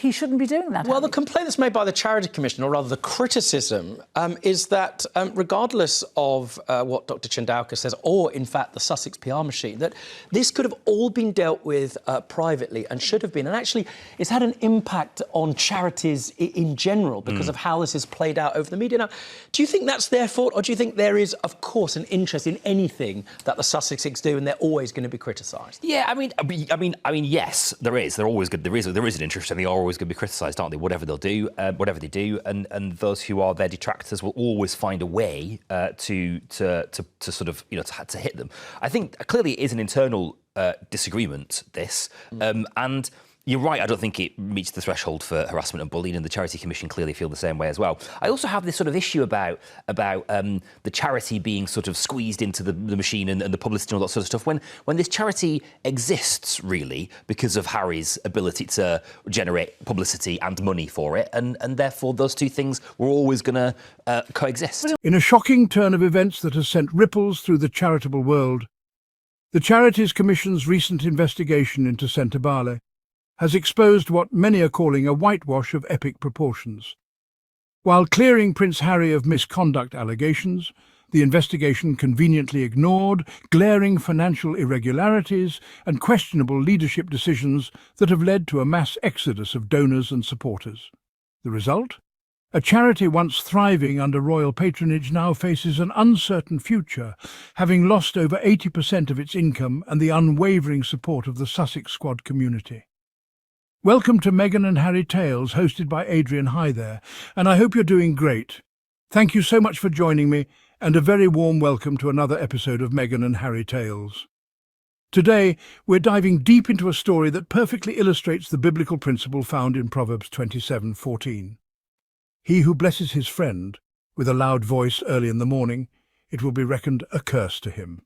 he shouldn't be doing that. Well, the complaint that's made by the Charity Commission, or rather the criticism, is that regardless of what Dr Chandauka says, or in fact the Sussex PR machine, that this could have all been dealt with privately and should have been. And actually, it's had an impact on charities in general because of how this is played out over the media. Now, do you think that's their fault, or do you think there is, of course, an interest in anything that the Sussexes do and they're always going to be criticised? Yeah, I mean, yes, there is. They're always good. There is an interest, and they are always going to be criticised, aren't they? Whatever they'll do, whatever they do, and those who are their detractors will always find a way to sort of to hit them. I think clearly it is an internal disagreement. This and. You're right, I don't think it meets the threshold for harassment and bullying, and the Charity Commission clearly feel the same way as well. I also have this sort of issue about the charity being sort of squeezed into the machine and the publicity and all that sort of stuff, when this charity exists, really, because of Harry's ability to generate publicity and money for it, and therefore those two things were always going to coexist. In a shocking turn of events that has sent ripples through the charitable world, the Charities Commission's recent investigation into Sentebale has exposed what many are calling a whitewash of epic proportions. While clearing Prince Harry of misconduct allegations, the investigation conveniently ignored glaring financial irregularities and questionable leadership decisions that have led to a mass exodus of donors and supporters. The result? A charity once thriving under royal patronage now faces an uncertain future, having lost over 80% of its income and the unwavering support of the Sussex Squad community. Welcome to Meghan and Harry Tales, hosted by Adrian. Hi there, and I hope you're doing great. Thank you so much for joining me, and a very warm welcome to another episode of Meghan and Harry Tales. Today, we're diving deep into a story that perfectly illustrates the biblical principle found in Proverbs 27:14. He who blesses his friend with a loud voice early in the morning, it will be reckoned a curse to him.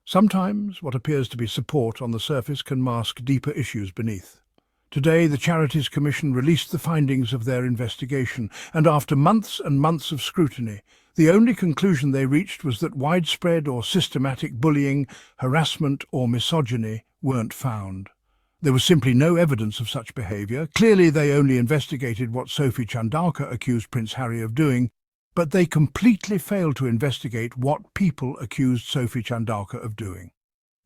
Sometimes what appears to be support on the surface can mask deeper issues beneath. Today, the Charities Commission released the findings of their investigation, and after months and months of scrutiny, the only conclusion they reached was that widespread or systematic bullying, harassment or misogyny weren't found. There was simply no evidence of such behaviour. Clearly, they only investigated what Sophie Chandauka accused Prince Harry of doing, but they completely failed to investigate what people accused Sophie Chandauka of doing.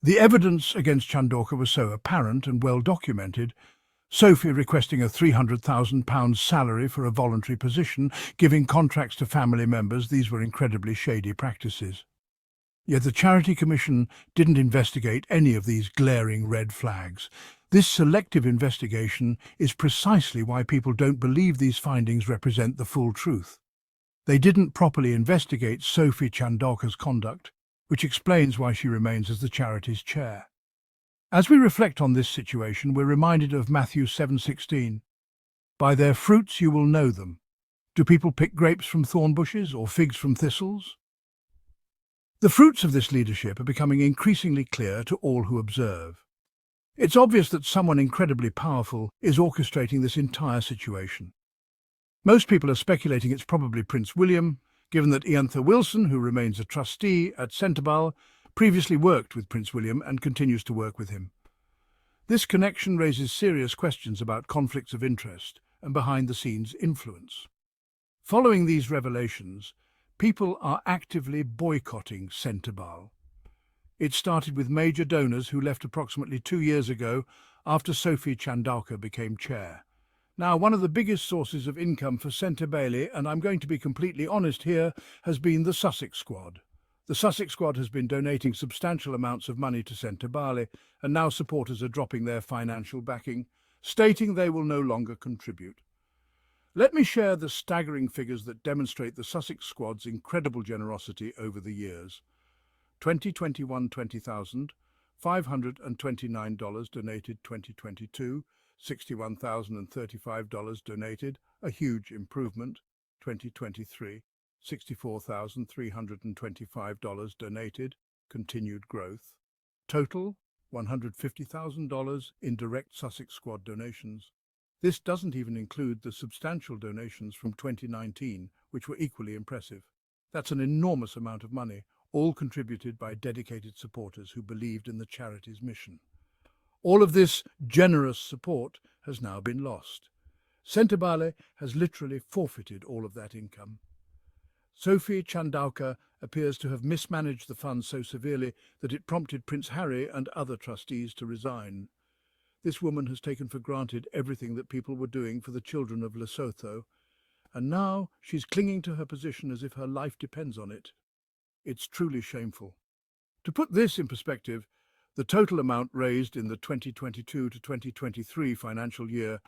The evidence against Chandauka was so apparent and well documented. Sophie requesting a £300,000 salary for a voluntary position, giving contracts to family members. These were incredibly shady practices. Yet the Charity Commission didn't investigate any of these glaring red flags. This selective investigation is precisely why people don't believe these findings represent the full truth. They didn't properly investigate Sophie Chandauka's conduct, which explains why she remains as the charity's chair. As we reflect on this situation, we're reminded of Matthew 7:16. By their fruits you will know them. Do people pick grapes from thorn bushes or figs from thistles? The fruits of this leadership are becoming increasingly clear to all who observe. It's obvious that someone incredibly powerful is orchestrating this entire situation. Most people are speculating it's probably Prince William, given that Iantha Wilson, who remains a trustee at Sentebale, previously worked with Prince William and continues to work with him. This connection raises serious questions about conflicts of interest and behind-the-scenes influence. Following these revelations, people are actively boycotting Sentebale. It started with major donors who left approximately 2 years ago after Sophie Chandauka became chair. Now, one of the biggest sources of income for Sentebale, and I'm going to be completely honest here, has been the Sussex Squad. The Sussex Squad has been donating substantial amounts of money to Sentebale, and now supporters are dropping their financial backing, stating they will no longer contribute. Let me share the staggering figures that demonstrate the Sussex Squad's incredible generosity over the years. 2021 $20,000, $529 donated. 2022 $61,035 donated, a huge improvement. 2023 $64,325 donated, continued growth. Total $150,000 in direct Sussex Squad donations. This doesn't even include the substantial donations from 2019, which were equally impressive. That's an enormous amount of money, all contributed by dedicated supporters who believed in the charity's mission. All of this generous support has now been lost. Sentebale has literally forfeited all of that income. Sophie Chandauka appears to have mismanaged the funds so severely that it prompted Prince Harry and other trustees to resign. This woman has taken for granted everything that people were doing for the children of Lesotho, and now she's clinging to her position as if her life depends on it. It's truly shameful. To put this in perspective, the total amount raised in the 2022 to 2023 financial year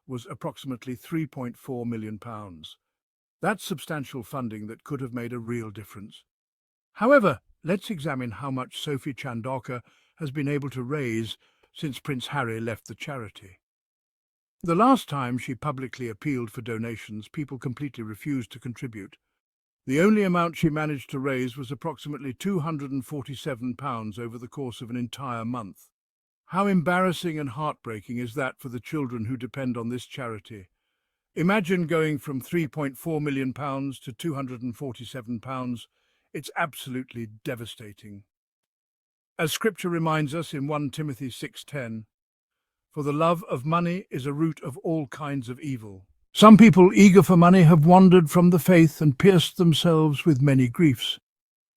was approximately £3.4 million. That's substantial funding that could have made a real difference. However, let's examine how much Sophie Chandauka has been able to raise since Prince Harry left the charity. The last time she publicly appealed for donations, people completely refused to contribute. The only amount she managed to raise was approximately £247 over the course of an entire month. How embarrassing and heartbreaking is that for the children who depend on this charity? Imagine going from £3.4 million to £247. It's absolutely devastating. As Scripture reminds us in 1 Timothy 6:10, "For the love of money is a root of all kinds of evil." Some people eager for money have wandered from the faith and pierced themselves with many griefs.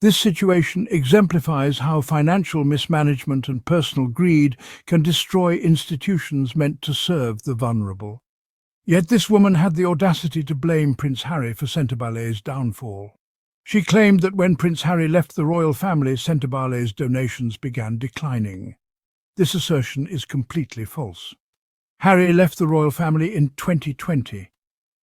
This situation exemplifies how financial mismanagement and personal greed can destroy institutions meant to serve the vulnerable. Yet this woman had the audacity to blame Prince Harry for Sentebale's downfall. She claimed that when Prince Harry left the royal family, Sentebale's donations began declining. This assertion is completely false. Harry left the royal family in 2020,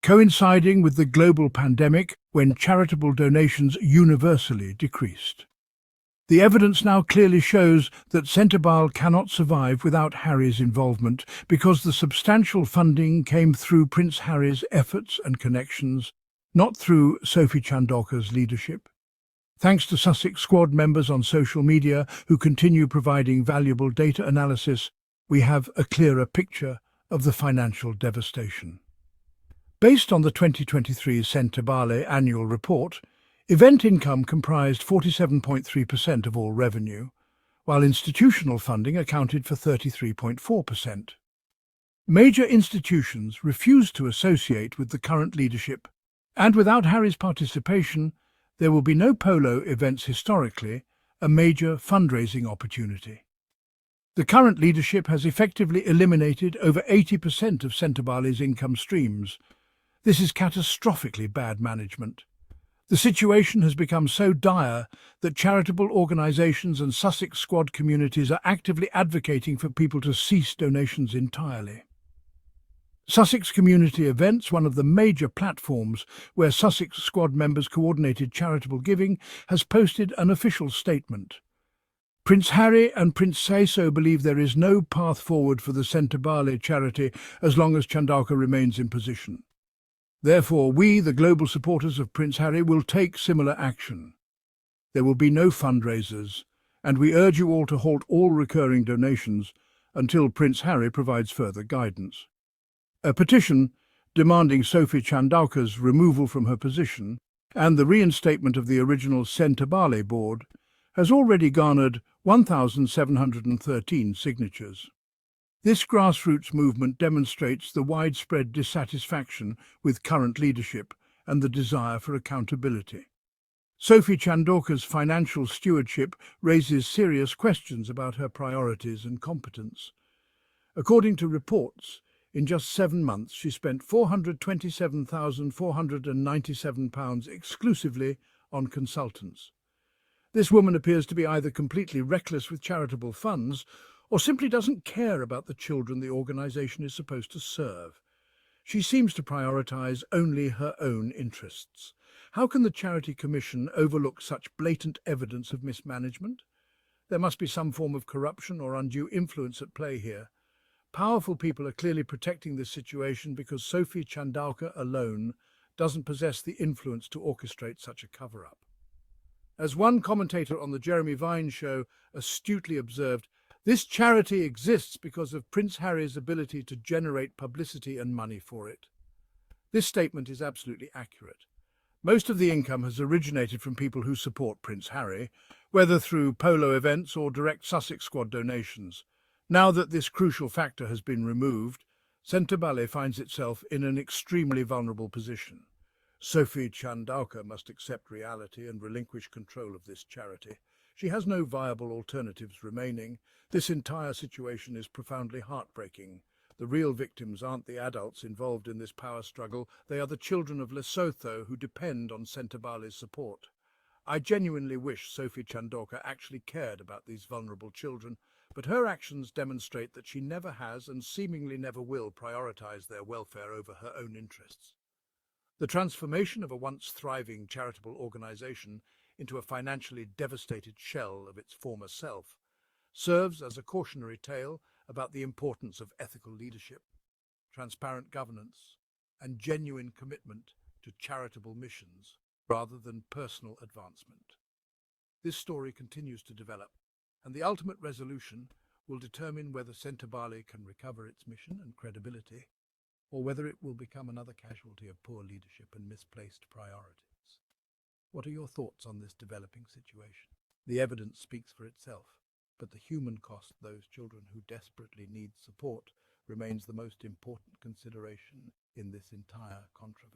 coinciding with the global pandemic when charitable donations universally decreased. The evidence now clearly shows that Sentebale cannot survive without Harry's involvement because the substantial funding came through Prince Harry's efforts and connections, not through Sophie Chandauka's leadership. Thanks to Sussex squad members on social media who continue providing valuable data analysis, we have a clearer picture of the financial devastation. Based on the 2023 Sentebale annual report, event income comprised 47.3% of all revenue, while institutional funding accounted for 33.4%. Major institutions refused to associate with the current leadership, and without Harry's participation, there will be no polo events historically, a major fundraising opportunity. The current leadership has effectively eliminated over 80% of Sentebale's income streams. This is catastrophically bad management. The situation has become so dire that charitable organisations and Sussex squad communities are actively advocating for people to cease donations entirely. Sussex Community Events, one of the major platforms where Sussex squad members coordinated charitable giving, has posted an official statement. Prince Harry and Prince Saiso believe there is no path forward for the Sentebale charity as long as Chandauka remains in position. Therefore, we, the global supporters of Prince Harry, will take similar action. There will be no fundraisers, and we urge you all to halt all recurring donations until Prince Harry provides further guidance. A petition demanding Sophie Chandauka's removal from her position and the reinstatement of the original Sentebale board has already garnered 1,713 signatures. This grassroots movement demonstrates the widespread dissatisfaction with current leadership and the desire for accountability. Sophie Chandauka's financial stewardship raises serious questions about her priorities and competence. According to reports, in just 7 months, she spent £427,497 exclusively on consultants. This woman appears to be either completely reckless with charitable funds or simply doesn't care about the children the organisation is supposed to serve. She seems to prioritise only her own interests. How can the Charity Commission overlook such blatant evidence of mismanagement? There must be some form of corruption or undue influence at play here. Powerful people are clearly protecting this situation because Sophie Chandauka alone doesn't possess the influence to orchestrate such a cover-up. As one commentator on the Jeremy Vine show astutely observed, this charity exists because of Prince Harry's ability to generate publicity and money for it. This statement is absolutely accurate. Most of the income has originated from people who support Prince Harry, whether through polo events or direct Sussex squad donations. Now that this crucial factor has been removed, Sentebale finds itself in an extremely vulnerable position. Sophie Chandauka must accept reality and relinquish control of this charity. She has no viable alternatives remaining. This entire situation is profoundly heartbreaking. The real victims aren't the adults involved in this power struggle. They are the children of Lesotho who depend on Sentebale's support. I genuinely wish Sophie Chandauka actually cared about these vulnerable children, but her actions demonstrate that she never has and seemingly never will prioritize their welfare over her own interests. The transformation of a once thriving charitable organization into a financially devastated shell of its former self serves as a cautionary tale about the importance of ethical leadership, transparent governance, and genuine commitment to charitable missions rather than personal advancement. This story continues to develop, and the ultimate resolution will determine whether Sentebale can recover its mission and credibility, or whether it will become another casualty of poor leadership and misplaced priorities. What are your thoughts on this developing situation? The evidence speaks for itself, but the human cost those children who desperately need support remains the most important consideration in this entire controversy.